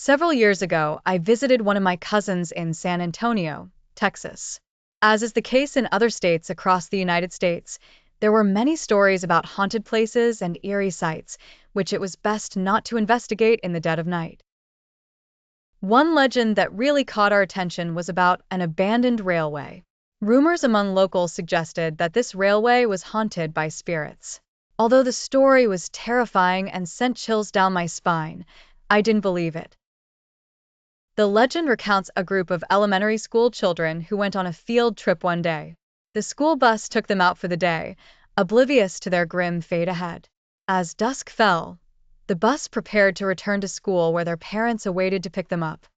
Several years ago, I visited one of my cousins in San Antonio, Texas. As is the case in other states across the United States, there were many stories about haunted places and eerie sites, which it was best not to investigate in the dead of night. One legend that really caught our attention was about an abandoned railway. Rumors among locals suggested that this railway was haunted by spirits. Although the story was terrifying and sent chills down my spine, I didn't believe it. The legend recounts a group of elementary school children who went on a field trip one day. The school bus took them out for the day, oblivious to their grim fate ahead. As dusk fell, the bus prepared to return to school where their parents awaited to pick them up.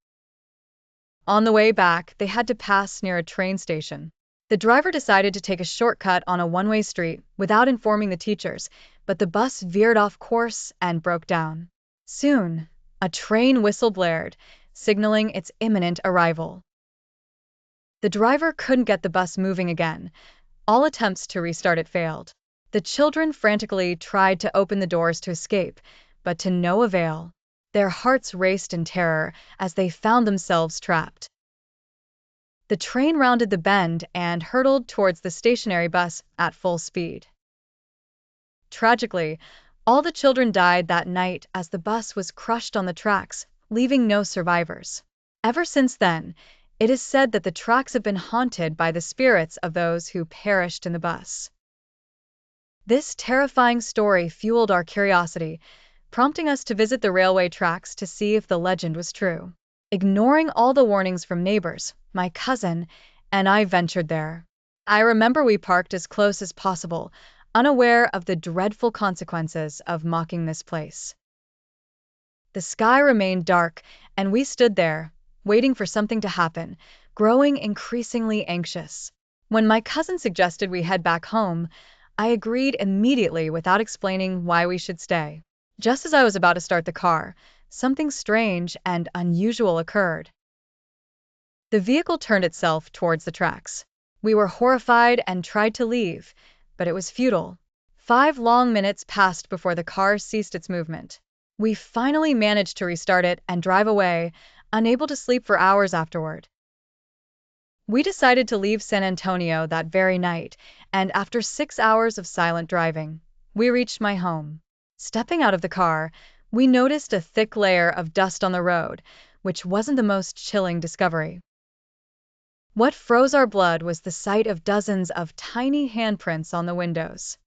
On the way back, they had to pass near a train station. The driver decided to take a shortcut on a one-way street without informing the teachers, but the bus veered off course and broke down. Soon, a train whistle blared, signaling its imminent arrival. The driver couldn't get the bus moving again. All attempts to restart it failed. The children frantically tried to open the doors to escape, but to no avail. Their hearts raced in terror as they found themselves trapped. The train rounded the bend and hurtled towards the stationary bus at full speed. Tragically, all the children died that night as the bus was crushed on the tracks, leaving no survivors. Ever since then, it is said that the tracks have been haunted by the spirits of those who perished in the bus. This terrifying story fueled our curiosity, prompting us to visit the railway tracks to see if the legend was true. Ignoring all the warnings from neighbors, my cousin and I ventured there. I remember we parked as close as possible, unaware of the dreadful consequences of mocking this place. The sky remained dark, and we stood there, waiting for something to happen, growing increasingly anxious. When my cousin suggested we head back home, I agreed immediately without explaining why we should stay. Just as I was about to start the car, something strange and unusual occurred. The vehicle turned itself towards the tracks. We were horrified and tried to leave, but it was futile. 5 long minutes passed before the car ceased its movement. We finally managed to restart it and drive away, unable to sleep for hours afterward. We decided to leave San Antonio that very night, and after 6 hours of silent driving, we reached my home. Stepping out of the car, we noticed a thick layer of dust on the road, which wasn't the most chilling discovery. What froze our blood was the sight of dozens of tiny handprints on the windows.